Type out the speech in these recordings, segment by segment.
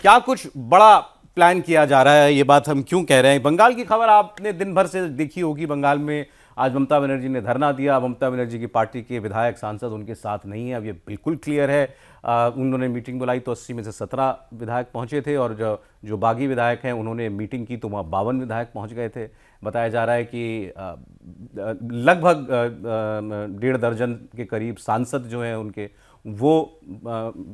क्या कुछ बड़ा प्लान किया जा रहा है? ये बात हम क्यों कह रहे हैं? बंगाल की खबर आपने दिन भर से देखी होगी। बंगाल में आज ममता बनर्जी ने धरना दिया। ममता बनर्जी की पार्टी के विधायक सांसद उनके साथ नहीं है, अब ये बिल्कुल क्लियर है। उन्होंने मीटिंग बुलाई तो 80 में से 17 विधायक पहुंचे थे, और जो बागी विधायक हैं उन्होंने मीटिंग की तो वहाँ 52 विधायक पहुंच गए थे। बताया जा रहा है कि लगभग 1.5 दर्जन के करीब सांसद जो हैं उनके, वो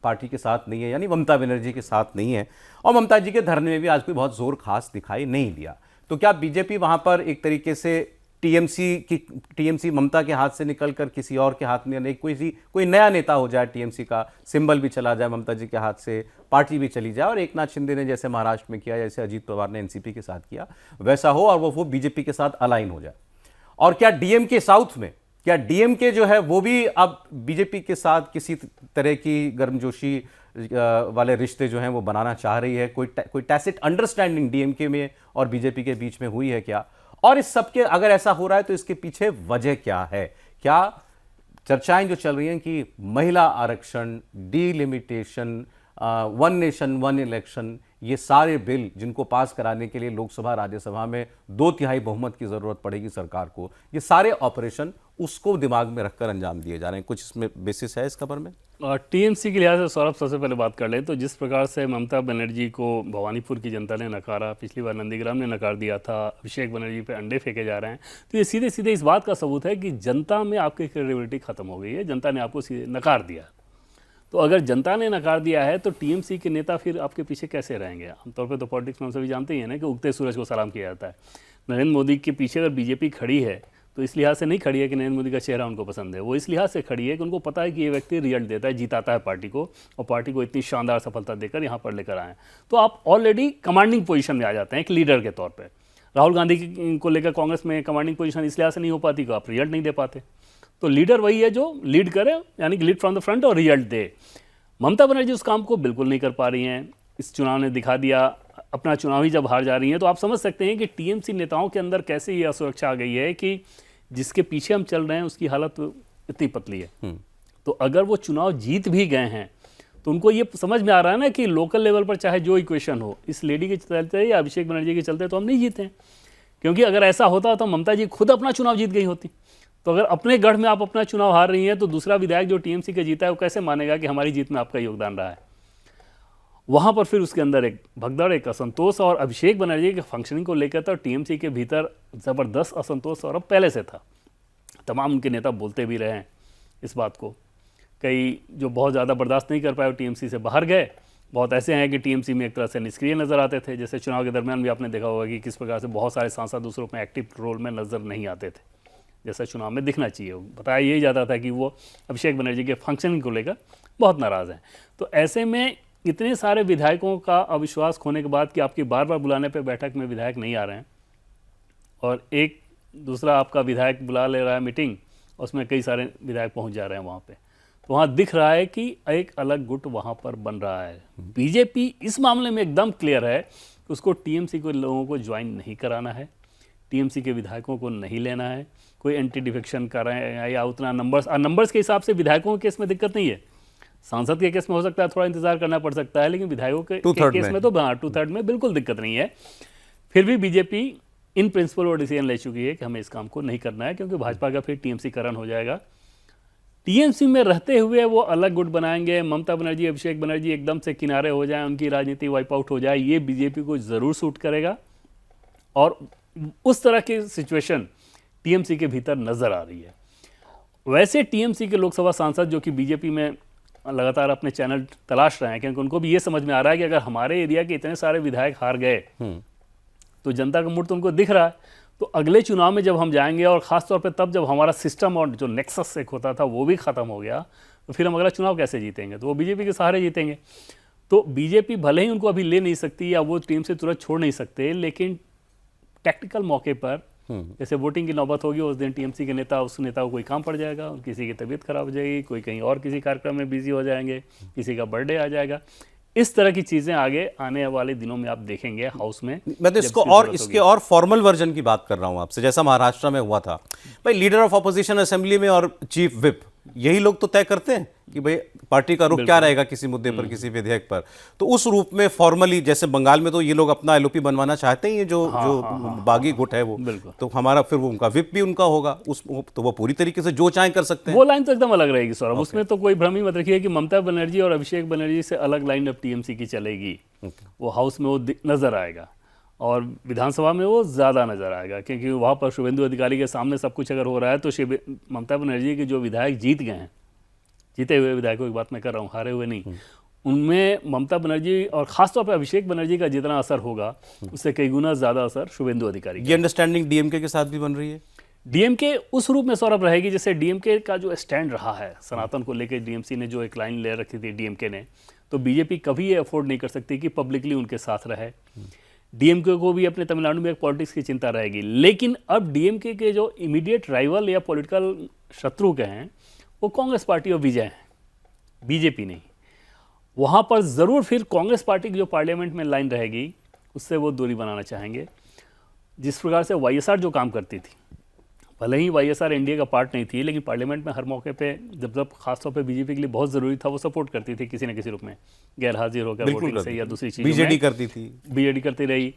पार्टी के साथ नहीं है, यानी ममता बनर्जी के साथ नहीं है। और ममता जी के धरने में भी आज कोई बहुत जोर खास दिखाई नहीं दिया। तो क्या बीजेपी वहां पर एक तरीके से टीएमसी ममता के हाथ से निकलकर किसी और के हाथ में, नहीं कोई नया नेता हो जाए, टीएमसी का सिंबल भी चला जाए ममता जी के हाथ से, पार्टी भी चली जाए, और एकनाथ शिंदे ने जैसे महाराष्ट्र में किया, जैसे अजीत पवार ने एनसीपी के साथ किया, वैसा हो और वो बीजेपी के साथ अलाइन हो जाए? और क्या डीएमके साउथ में, क्या डीएमके जो है वो भी अब बीजेपी के साथ किसी तरह की गर्मजोशी वाले रिश्ते जो हैं वो बनाना चाह रही है? कोई टैसिट अंडरस्टैंडिंग डीएमके में और बीजेपी के बीच में हुई है क्या? और इस सब के, अगर ऐसा हो रहा है तो इसके पीछे वजह क्या है? क्या चर्चाएं जो चल रही हैं कि महिला आरक्षण, delimitation, one nation one election, ये सारे बिल जिनको पास कराने के लिए लोकसभा राज्यसभा में 2/3 बहुमत की जरूरत पड़ेगी सरकार को, ये सारे ऑपरेशन उसको दिमाग में रखकर अंजाम दिए जा रहे हैं? कुछ इसमें बेसिस है इस खबर में? टीएमसी के लिहाज से सौरभ, सबसे पहले बात कर लें तो जिस प्रकार से ममता बनर्जी को भवानीपुर की जनता ने नकारा, पिछली बार नंदीग्राम ने नकार दिया था, अभिषेक बनर्जी पे अंडे फेंके जा रहे हैं, तो ये सीधे सीधे इस बात का सबूत है कि जनता में आपकी क्रेडिबिलिटी खत्म हो गई है। जनता ने आपको सीधे नकार दिया। तो अगर जनता ने नकार दिया है तो टीएमसी के नेता फिर आपके पीछे कैसे रहेंगे? आमतौर पर तो पॉलिटिक्स में हम सभी जानते ही हैं ना कि उगते सूरज को सलाम किया जाता है। नरेंद्र मोदी के पीछे अगर बीजेपी खड़ी है तो इस लिहाज से नहीं खड़ी है कि नरेंद्र मोदी का चेहरा उनको पसंद है, वो इस लिहाज से खड़ी है कि उनको पता है कि ये व्यक्ति रिजल्ट देता है, जिताता है पार्टी को, और पार्टी को इतनी शानदार सफलता देकर यहाँ पर लेकर आए। तो आप ऑलरेडी कमांडिंग पोजीशन में आ जाते हैं एक लीडर के तौर पर। राहुल गांधी को लेकर कांग्रेस में कमांडिंग पोजीशन इस लिहाज से नहीं हो पाती कि आप रिजल्ट नहीं दे पाते। तो लीडर वही है जो लीड करे, यानी कि लीड फ्रॉम द फ्रंट और रिजल्ट दे। ममता बनर्जी उस काम को बिल्कुल नहीं कर पा रही हैं। इस चुनाव ने दिखा दिया। अपना चुनाव ही जब हार जा रही हैं तो आप समझ सकते हैं कि टीएमसी नेताओं के अंदर कैसे ये असुरक्षा आ गई है कि जिसके पीछे हम चल रहे हैं उसकी हालत इतनी पतली है। तो अगर वो चुनाव जीत भी गए हैं तो उनको ये समझ में आ रहा है ना कि लोकल लेवल पर चाहे जो इक्वेशन हो, इस लेडी के चलते या अभिषेक बनर्जी के चलते तो हम नहीं जीते हैं। क्योंकि अगर ऐसा होता तो ममता जी खुद अपना चुनाव जीत गई होती। तो अगर अपने गढ़ में आप अपना चुनाव हार रही हैं तो दूसरा विधायक जो टीएमसी का जीता है वो कैसे मानेगा कि हमारी जीत में आपका योगदान रहा है? वहाँ पर फिर उसके अंदर एक भगदड़, एक असंतोष, और अभिषेक बनर्जी के फंक्शनिंग को लेकर तो टीएमसी के भीतर ज़बरदस्त असंतोष और अब पहले से था। तमाम उनके नेता बोलते भी रहे हैं इस बात को। कई जो बहुत ज़्यादा बर्दाश्त नहीं कर पाए वो टीएमसी से बाहर गए। बहुत ऐसे हैं कि टीएमसी में एक तरह से निष्क्रिय नज़र आते थे। जैसे चुनाव के दरमियान भी आपने देखा होगा कि किस प्रकार से बहुत सारे सांसद दूसरों में एक्टिव रोल में नज़र नहीं आते थे जैसा चुनाव में दिखना चाहिए। बताया यही जाता था कि वो अभिषेक बनर्जी के फंक्शनिंग को लेकर बहुत नाराज़ हैं। तो ऐसे में इतने सारे विधायकों का अविश्वास खोने के बाद कि आपकी बार बार बुलाने पर बैठक में विधायक नहीं आ रहे हैं, और एक दूसरा आपका विधायक बुला ले रहा है मीटिंग, उसमें कई सारे विधायक पहुंच जा रहे हैं वहाँ पे, तो वहाँ दिख रहा है कि एक अलग गुट वहाँ पर बन रहा है। बीजेपी इस मामले में एकदम क्लियर है कि उसको टीएमसी को लोगों को ज्वाइन नहीं कराना है, टीएमसी के विधायकों को नहीं लेना है। कोई एंटी डिफेक्शन कर रहे हैं या उतना नंबर्स के हिसाब से विधायकों के केस में दिक्कत नहीं है। सांसद के केस में हो सकता है थोड़ा इंतजार करना पड़ सकता है, लेकिन विधायकों के केस में तो 2/3 में बिल्कुल दिक्कत नहीं है। फिर भी बीजेपी इन प्रिंसिपल वो डिसीजन ले चुकी है कि हमें इस काम को नहीं करना है, क्योंकि भाजपा का फिर टीएमसी करण हो जाएगा। टीएमसी में रहते हुए वो अलग गुट बनाएंगे, ममता बनर्जी, अभिषेक बनर्जी एकदम से किनारे हो जाएं, उनकी राजनीति वाइप आउट हो जाए, ये बीजेपी को ज़रूर सूट करेगा। और उस तरह की सिचुएशन टीएमसी के भीतर नज़र आ रही है। वैसे टीएमसी के लोकसभा सांसद जो कि बीजेपी में लगातार अपने चैनल तलाश रहे हैं, क्योंकि उनको भी ये समझ में आ रहा है कि अगर हमारे एरिया के इतने सारे विधायक हार गए तो जनता का मूड तो उनको दिख रहा है। तो अगले चुनाव में जब हम जाएंगे, और ख़ासतौर पे तब जब हमारा सिस्टम और जो नेक्सस एक होता था वो भी ख़त्म हो गया, तो फिर हम अगला चुनाव कैसे जीतेंगे? तो वो बीजेपी के सहारे जीतेंगे। तो बीजेपी भले ही उनको अभी ले नहीं सकती या वो टीम से तुरंत छोड़ नहीं सकते, लेकिन टैक्टिकल मौके पर जैसे वोटिंग की नौबत होगी उस दिन टीएमसी के नेता, उस नेता को कोई काम पड़ जाएगा, किसी की तबीयत खराब हो जाएगी, कोई कहीं और किसी कार्यक्रम में बिजी हो जाएंगे, किसी का बर्थडे आ जाएगा। इस तरह की चीजें आगे आने वाले दिनों में आप देखेंगे हाउस में। मैं तो इसके और फॉर्मल वर्जन की बात कर रहा हूं आपसे, जैसा महाराष्ट्र में हुआ था भाई, लीडर ऑफ ऑपोजिशन असेंबली में और चीफ विप यही लोग तो तय करते हैं कि भाई पार्टी का रुख क्या रहेगा किसी मुद्दे पर, किसी विधेयक पर। तो उस रूप में फॉर्मली, जैसे बंगाल में तो ये लोग अपना एलओपी बनवाना चाहते ही हैं, जो बागी गुट है वो, तो हमारा फिर वो उनका विप भी उनका होगा, उस तो वो पूरी तरीके से जो चाहें कर सकते हैं। वो लाइन तो एकदम अलग रहेगी सौरभ, उसमें तो कोई भ्रम ही मत रखिए कि ममता बनर्जी और अभिषेक बनर्जी से अलग लाइन अब टीएमसी की चलेगी। वो हाउस में वो नजर आएगा और विधानसभा में वो ज़्यादा नजर आएगा, क्योंकि वहाँ पर शुभेंदु अधिकारी के सामने सब कुछ अगर हो रहा है तो ममता बनर्जी के जो विधायक जीत गए हैं, जीते हुए विधायकों की बात मैं कर रहा हूँ, हारे हुए नहीं, उनमें ममता बनर्जी और खासतौर पर अभिषेक बनर्जी का जितना असर होगा उससे कई गुना ज़्यादा असर शुभेंदु अधिकारी। ये अंडरस्टैंडिंग डीएमके के साथ भी बन रही है? डीएमके उस रूप में सौरभ रहेगी जैसे डीएमके का जो स्टैंड रहा है सनातन को लेकर, डीएमसी ने जो एक लाइन ले रखी थी डीएमके ने, तो बीजेपी कभी ये अफोर्ड नहीं कर सकती कि पब्लिकली उनके साथ रहे। डीएमके को भी अपने तमिलनाडु में एक पॉलिटिक्स की चिंता रहेगी, लेकिन अब डीएमके के जो इमीडिएट राइवल या पॉलिटिकल शत्रु के हैं वो कांग्रेस पार्टी और विजय हैं, बीजेपी नहीं। वहाँ पर ज़रूर फिर कांग्रेस पार्टी की जो पार्लियामेंट में लाइन रहेगी उससे वो दूरी बनाना चाहेंगे। जिस प्रकार से वाईएसआर जो काम करती थी, भले ही वाईएसआर एनडीए का पार्ट नहीं थी, लेकिन पार्लियामेंट में हर मौके पे जब खासतौर पे बीजेपी के लिए बहुत ज़रूरी था वो सपोर्ट करती थी किसी न किसी रूप में, गैर हाजिर होकर वोटिंग से या दूसरी चीज़ बीजेडी करती थी, बीजेडी करती रही।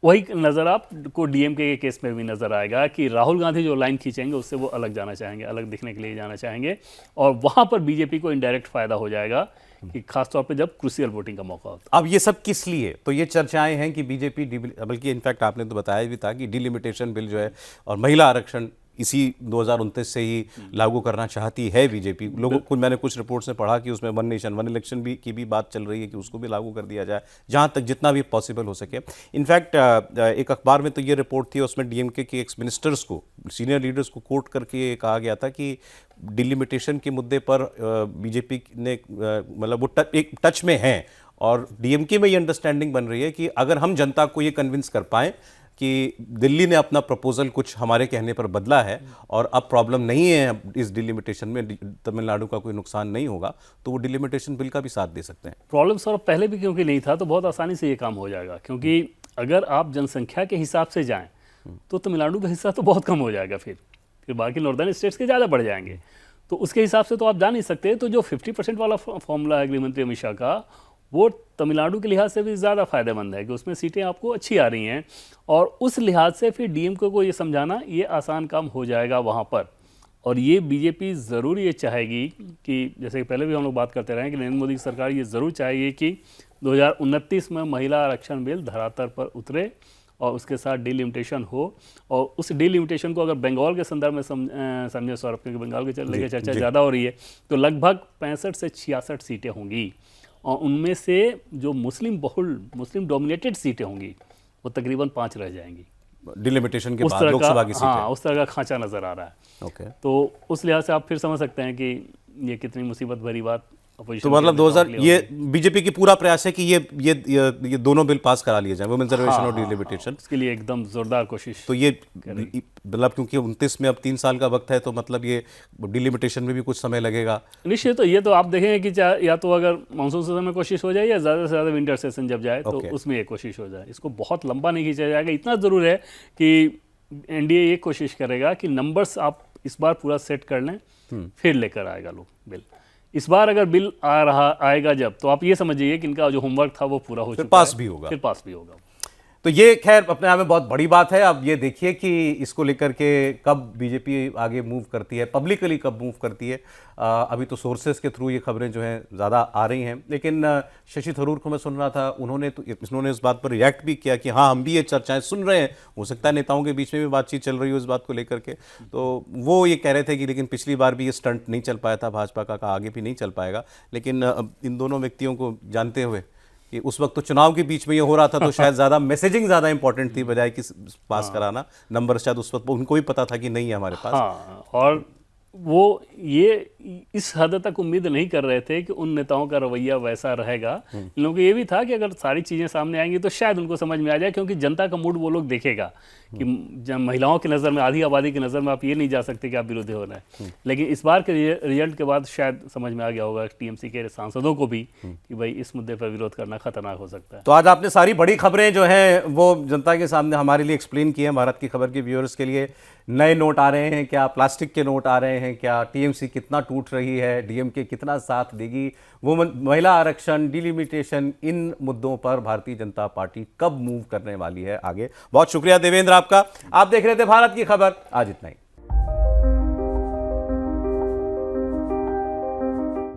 वही नज़र आपको डीएमके के केस में भी नज़र आएगा कि राहुल गांधी जो लाइन खींचेंगे उससे वो अलग जाना चाहेंगे, अलग दिखने के लिए जाना चाहेंगे, और वहाँ पर बीजेपी को इनडायरेक्ट फ़ायदा हो जाएगा कि खासतौर पे जब क्रूशियल वोटिंग का मौका होता है। अब ये सब किस लिए? तो ये चर्चाएं हैं कि बीजेपी, बल्कि इनफैक्ट आपने तो बताया भी था कि डिलिमिटेशन बिल जो है और महिला आरक्षण इसी 2029 से ही लागू करना चाहती है बीजेपी। लोगों को, मैंने कुछ रिपोर्ट्स में पढ़ा कि उसमें वन नेशन वन इलेक्शन भी की भी बात चल रही है कि उसको भी लागू कर दिया जाए, जहां तक जितना भी पॉसिबल हो सके। इनफैक्ट एक अखबार में तो ये रिपोर्ट थी, उसमें डीएमके के एक्स मिनिस्टर्स को, सीनियर लीडर्स को कोट करके कहा गया था कि डिलिमिटेशन के मुद्दे पर बीजेपी ने मतलब वो एक टच में है, और डीएमके में ये अंडरस्टैंडिंग बन रही है कि अगर हम जनता को ये कन्विंस कर पाएँ कि दिल्ली ने अपना प्रपोजल कुछ हमारे कहने पर बदला है और अब प्रॉब्लम नहीं है इस डिलिमिटेशन में, तमिलनाडु का कोई नुकसान नहीं होगा, तो वो डिलिमिटेशन बिल का भी साथ दे सकते हैं। प्रॉब्लम सर पहले भी क्योंकि नहीं था, तो बहुत आसानी से ये काम हो जाएगा, क्योंकि अगर आप जनसंख्या के हिसाब से जाएं तो तमिलनाडु का हिस्सा तो बहुत कम हो जाएगा, फिर बाकी नॉर्दर्न स्टेट्स के ज़्यादा बढ़ जाएंगे, तो उसके हिसाब से तो आप जा नहीं सकते। तो जो 50% वाला फॉर्मूला है गृहमंत्री अमित शाह का, वो तमिलनाडु के लिहाज से भी ज़्यादा फायदेमंद है कि उसमें सीटें आपको अच्छी आ रही हैं, और उस लिहाज से फिर डीएमके को ये समझाना ये आसान काम हो जाएगा वहाँ पर। और ये बीजेपी ज़रूर ये चाहेगी कि, जैसे कि पहले भी हम लोग बात करते रहे हैं, कि नरेंद्र मोदी की सरकार ये ज़रूर चाहेगी कि 2029 में महिला आरक्षण बिल धरातल पर उतरे और उसके साथ डिलिमिटेशन हो। और उस डिलिमिटेशन को अगर बंगाल के संदर्भ में समझे सौरभ, क्योंकि बंगाल के चलने की चर्चा ज़्यादा हो रही है, तो लगभग 65 से 66 सीटें होंगी, और उनमें से जो मुस्लिम डोमिनेटेड सीटें होंगी वो तकरीबन 5 रह जाएंगी डिलिमिटेशन के बाद लोकसभा की सीटें। हाँ, उस तरह का खांचा नज़र आ रहा है। ओके, तो उस लिहाज से आप फिर समझ सकते हैं कि ये कितनी मुसीबत भरी बात। तो मतलब 2000 ये बीजेपी की पूरा प्रयास है कि ये दोनों बिल पास करा लिए जाएं, वुमेन रिजर्वेशन और डिलिमिटेशन। इसके लिए एकदम जोरदार कोशिश। तो ये मतलब क्योंकि 29 में अब 3 साल का वक्त है, तो मतलब ये डिलिमिटेशन में भी कुछ समय लगेगा निश्चित। तो ये तो आप देखेंगे कि या तो अगर मानसून सेशन में कोशिश हो जाए या ज़्यादा से ज़्यादा विंटर सेशन जब जाए तो उसमें ये कोशिश हो जाए। इसको बहुत लंबा नहीं खींचा जाएगा। इतना ज़रूर है कि एनडीए ये कोशिश करेगा कि नंबर्स आप इस बार पूरा सेट कर लें, फिर लेकर आएगा लोग बिल। इस बार अगर बिल आएगा जब, तो आप ये समझिए कि इनका जो होमवर्क था वो पूरा हो चुका है, फिर पास भी होगा। तो ये खैर अपने आप में बहुत बड़ी बात है। अब ये देखिए कि इसको लेकर के कब बीजेपी आगे मूव करती है, पब्लिकली कब मूव करती है। अभी तो सोर्सेस के थ्रू ये खबरें जो हैं ज़्यादा आ रही हैं, लेकिन शशि थरूर को मैं सुन रहा था, उन्होंने इस बात पर रिएक्ट भी किया कि हाँ, हम भी ये चर्चाएं सुन रहे हैं, हो सकता है नेताओं के बीच में भी बातचीत चल रही हो इस बात को लेकर के। तो वो ये कह रहे थे कि लेकिन पिछली बार भी ये स्टंट नहीं चल पाया था भाजपा का, आगे भी नहीं चल पाएगा। लेकिन इन दोनों व्यक्तियों को जानते हुए कि उस वक्त तो चुनाव के बीच में ये हो रहा था, तो शायद ज़्यादा मैसेजिंग ज़्यादा इंपॉर्टेंट थी बजाय कि पास कराना। नंबर शायद उस वक्त उनको भी पता था कि नहीं है हमारे पास। हाँ, और वो ये इस हद तक उम्मीद नहीं कर रहे थे कि उन नेताओं का रवैया वैसा रहेगा। इन लोगों को ये भी था कि अगर सारी चीज़ें सामने आएंगी तो शायद उनको समझ में आ जाए, क्योंकि जनता का मूड वो लोग देखेगा कि जब महिलाओं की नज़र में, आधी आबादी की नज़र में आप ये नहीं जा सकते कि आप विरोधी हो रहे हैं। लेकिन इस बार के रिजल्ट के बाद शायद समझ में आ गया होगा टीएमसी के सांसदों को भी कि भाई इस मुद्दे पर विरोध करना खतरनाक हो सकता है। तो आज आपने सारी बड़ी खबरें जो हैं वो जनता के सामने हमारे लिए एक्सप्लेन की हैं। भारत की खबर के व्यूअर्स के लिए नए नोट आ रहे हैं क्या, प्लास्टिक के नोट आ रहे हैं क्या, टीएमसी कितना टूट रही है, डीएमके कितना साथ देगी, वो महिला आरक्षण, डिलिमिटेशन, इन मुद्दों पर भारतीय जनता पार्टी कब मूव करने वाली है आगे। बहुत शुक्रिया देवेंद्र आपका। आप देख रहे थे भारत की खबर, आज इतना ही।